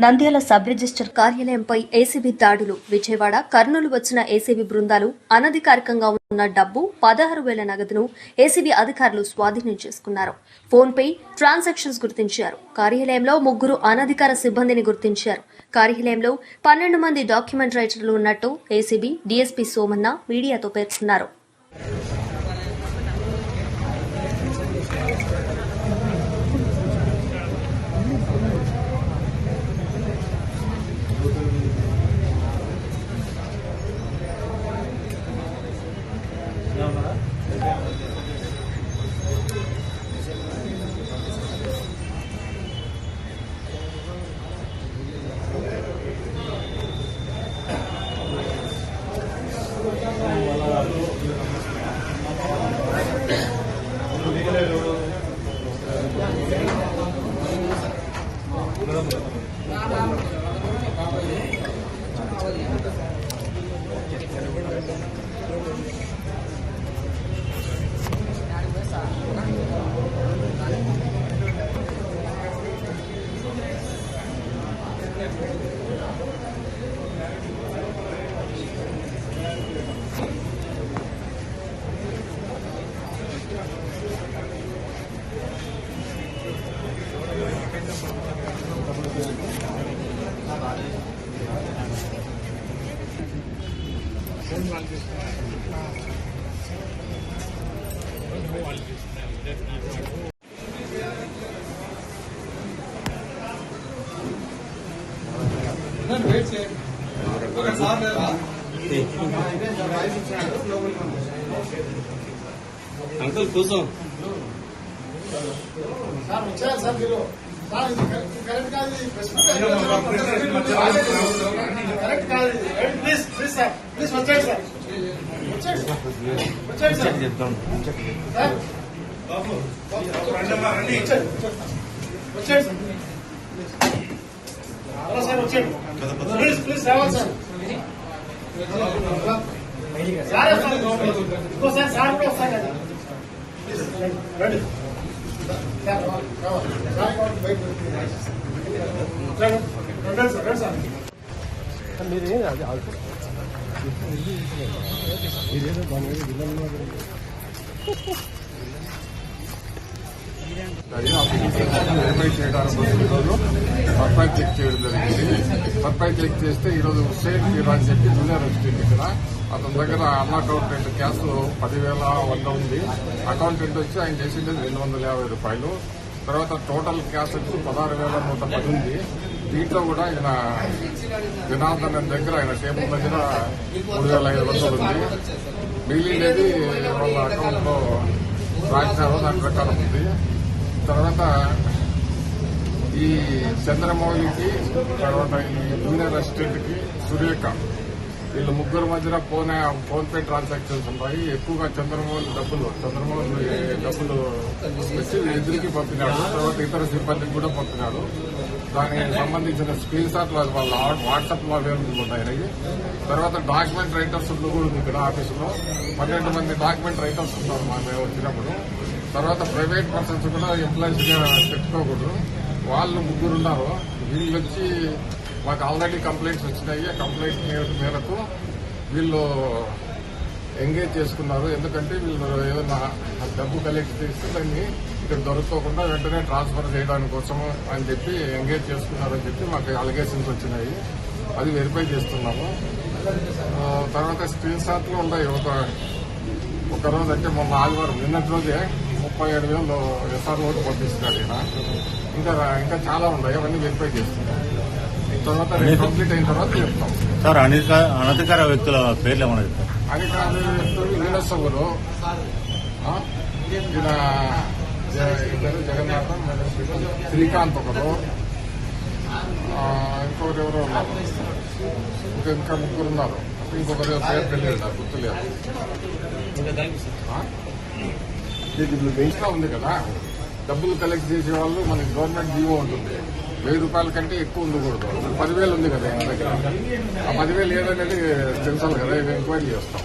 Nandyal sub register కార్యాలయంపై ACB దాడులు. విజయవాడ, కర్నూలు వచ్చిన ACB బృందాలు అనధికారికంగా ఉన్న డబ్బు 16,000 నగదును ఏసీబీ అధికారులు స్వాధీనం చేసుకున్నారు. ఫోన్ పే ట్రాన్సాక్షన్స్ గుర్తించారు. కార్యాలయంలో 3 అనధికార సిబ్బందిని గుర్తించారు. కార్యాలయంలో 12 మంది డాక్యుమెంట్ రైటర్లు ఉన్నట్టు ఏసీబీ డీఎస్పీ సోమన్న మీడియాతో పేర్కొన్నారు. అంకుల్ కూర్చోం సార్ వచ్చారు సార్ మీరు కరెక్ట్ కాదు కరెక్ట్ కాదు ప్లీజ్ ప్లీజ్ సార్ ప్లీజ్ వచ్చాడు సార్ వచ్చాడు సార్ చెప్తాం సార్ బాబు వచ్చాడు సార్ అలా సార్ వచ్చాడు ప్లీజ్ ప్లీజ్ రావాలి సార్ సార్ ఇంకోసారి సార్ కూడా వస్తాయి కదా రండి సార్ రావాలి సార్ మీరేదో దాని మీద విలన్గా వెరిఫై చేయడానికి ఈరోజు సర్ప్రైజ్ చెక్ చేయడం జరిగింది. సర్ప్రైజ్ చెక్ చేస్తే ఈరోజు హుస్సేన్ మీరా అని చెప్పి జూనియర్ అసిస్టెంట్ ఇక్కడ అతని దగ్గర అన్ అకౌంటెంట్ క్యాష్ 10,100 ఉంది. అకౌంటెంట్ వచ్చి ఆయన చేసింది 250 రూపాయలు. తర్వాత టోటల్ క్యాష్ వచ్చి 16,110 ఉంది. దీంట్లో కూడా ఆయన జనార్దన్ దగ్గర ఆయన టేబుల్ దగ్గర 3,500 ఉంది. మిగిలినది వాళ్ళ అకౌంట్ లో రాసినారు, దాని ప్రకారం ఉంది. తర్వాత ఈ చంద్రమౌళికి, తర్వాత ఈ జూనియర్ అసిస్టెంట్ కి సురేఖ, వీళ్ళు ముగ్గురు మధ్యన ఫోన్ పే ట్రాన్సాక్షన్స్ ఉంటాయి. ఎక్కువగా చంద్రమౌళి డబ్బులు వచ్చి ఎదురికి పంపినాడు. తర్వాత ఇతర సిబ్బందికి కూడా పంపినాడు. దానికి సంబంధించిన స్క్రీన్ షాట్లు వాళ్ళ వాట్సాప్ లో అవైలబుల్ ఉన్నాయి. తర్వాత డాక్యుమెంట్ రైటర్స్ కూడా ఉంది ఇక్కడ ఆఫీసులో. 12 మంది డాక్యుమెంట్ రైటర్స్ ఉన్నారు మేము వచ్చినప్పుడు. తర్వాత ప్రైవేట్ పర్సన్స్ కూడా ఎంప్లాయీస్ గా పెట్టుకోకూడదు. వాళ్ళు 3 ఉన్నారు. వీళ్ళు వచ్చి మాకు ఆల్రెడీ కంప్లైంట్స్ వచ్చినాయి. కంప్లైంట్ మేరకు వీళ్ళు ఎంగేజ్ చేసుకున్నారు. ఎందుకంటే వీళ్ళు ఏదైనా డబ్బు కలెక్ట్ చేస్తే దాన్ని ఇక్కడ దొరకకుండా వెంటనే ట్రాన్స్ఫర్ చేయడానికి కోసం అని చెప్పి ఎంగేజ్ చేసుకున్నారని చెప్పి మాకు అలిగేషన్స్ వచ్చినాయి. అది వెరిఫై చేస్తున్నాము. తర్వాత స్క్రీన్ షాట్లు ఉన్నాయి. ఒక రోజు అంటే మొన్న ఆదివారం నిన్నటి రోజే 37,000 ఎస్ఆర్ ఓటు పంపిస్తున్నాడు ఈయన. ఇంకా చాలా ఉన్నాయి. అవన్నీ వెరిఫై చేస్తున్నాం. తర్వాత కంప్లీట్ అయిన తర్వాత చెప్తాం. సార్ అనధికార వ్యక్తుల పేర్లు ఏమన్నా చెప్తారు? అధికార వ్యక్తులు వీరసభలు, ఇద్దరు జగన్నాథం, శ్రీకాంత్ ఒకరు, ఇంకొకరు ఎవరో ఉన్నారు. ఇంకా 3 ఉన్నారు. ఇంకొకరు పేరు తెలియదు, నాకు గుర్తులేదు. బెంచ్లో ఉంది కదా, డబ్బులు కలెక్ట్ చేసే వాళ్ళు మనకి గవర్నమెంట్ జీవో ఉంటుంది. 1,000 రూపాయల కంటే ఎక్కువ ఉండకూడదు. 10,000 ఉంది కదా ఆయన దగ్గర. ఆ 10,000 ఏదనేది తెలుసాలి కదా, ఎంక్వైరీ చేస్తాం.